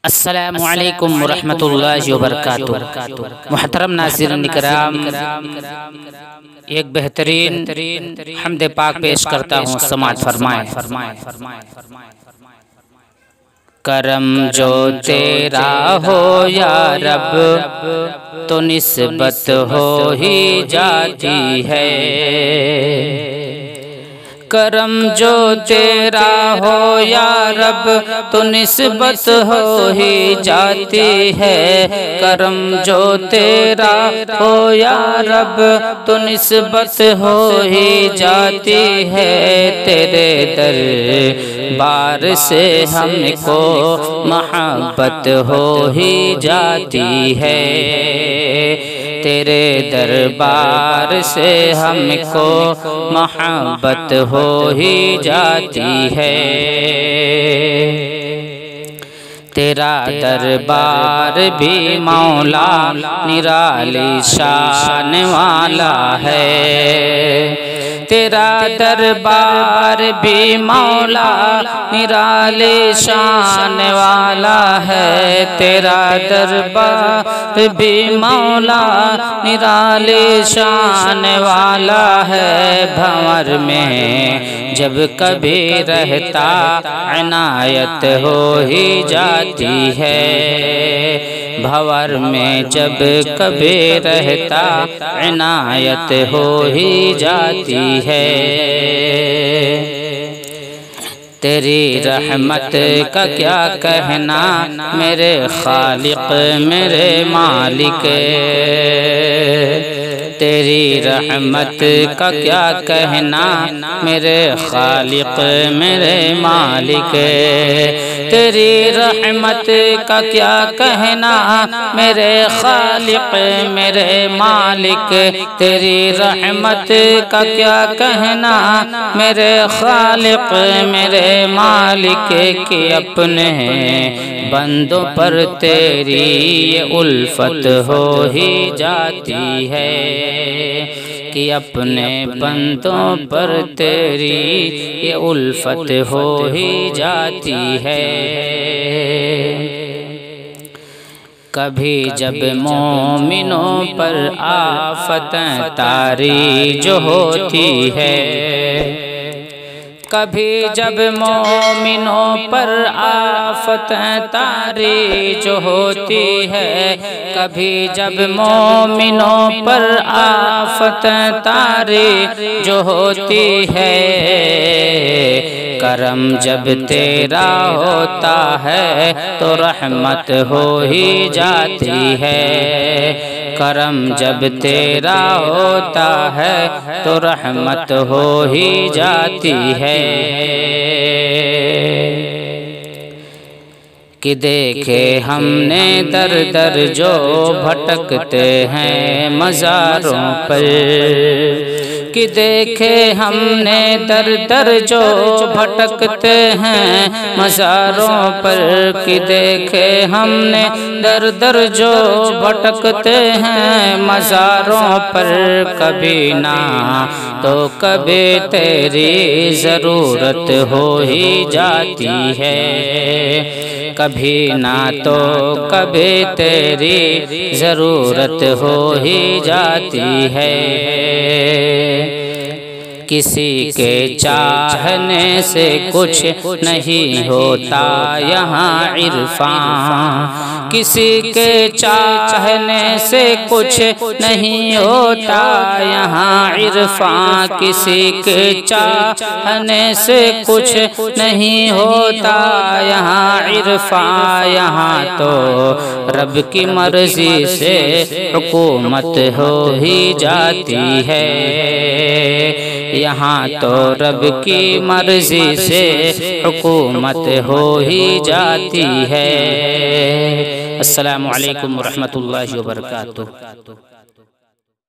السلام علیکم ورحمۃ اللہ وبرکاتہ۔ محترم ناظرین کرام، ایک بہترین حمد پاک پیش کرتا ہوں، سماعت فرمائیں۔ کرم جو تیرا ہو یا رب تو نسبت ہو ہی جاتی ہے۔ کرم جو تیرا ہو یا رب تو نسبت ہو ہی جاتی ہے۔ کرم جو تیرا ہو یا رب تو نسبت ہو ہی جاتی ہے۔ تیرے دربار سے ہم کو محبت ہو ہی جاتی ہے۔ تیرے دربار سے ہم کو محبت ہو ہی جاتی ہے۔ تیرا دربار بھی مولا نرالی شان والا ہے۔ تیرا دربار بھی مولا نرالی شان والا ہے۔ تیرا دربار بھی مولا نرالی شان والا ہے۔ بھنور میں جب کبھی رہتا عنایت ہو ہی جاتی ہے۔ بھنور میں جب کبھی رہتا عنایت ہو ہی جاتی ہے۔ تیری رحمت کا کیا کہنا میرے خالق میرے مالک۔ تیری رحمت کا کیا کہنا میرے خالق میرے مالک۔ تیری رحمت کا کیا کہنا میرے خالق میرے مالک۔ تیری رحمت کا کیا کہنا میرے خالق میرے مالک، کہ اپنے بندوں پر تیری یہ الفت ہو ہی جاتی ہے۔ کہ اپنے بندوں پر تیری یہ الفت ہو ہی جاتی ہے۔ کبھی جب مومنوں پر آفتیں طاری جو ہوتی ہے۔ کبھی جب مومنوں پر آفتیں طاری جو ہوتی ہے۔ کبھی جب مومنوں پر آفتیں طاری جو ہوتی ہے۔ کرم جب تیرا ہوتا ہے تو رحمت ہو ہی جاتی ہے۔ کرم جب تیرا ہوتا ہے تو رحمت ہو ہی جاتی ہے۔ کہ دیکھے ہم نے در در جو بھٹکتے ہیں مزاروں پر۔ کہ دیکھے ہم نے در در جو بھٹکتے ہیں مزاروں پر۔ کہ دیکھے ہم نے در در جو بھٹکتے ہیں مزاروں پر۔ کبھی نہ تو کبھی تیری ضرورت ہو ہی جاتی ہے۔ کبھی نہ تو کبھی تیری ضرورت ہو ہی جاتی ہے۔ کسی کے چاہنے سے کچھ نہیں ہوتا یہاں عرفان۔ کسی کے چاہنے سے کچھ نہیں ہوتا یہاں عرفان۔ کسی کے چاہنے سے کچھ نہیں ہوتا یہاں عرفان۔ یہاں تو رب کی مرضی سے حکومت ہو ہی جاتی ہے۔ یہاں تو رب کی مرضی سے حکومت ہو ہی جاتی ہے۔ السلام علیکم ورحمۃ اللہ وبرکاتہ۔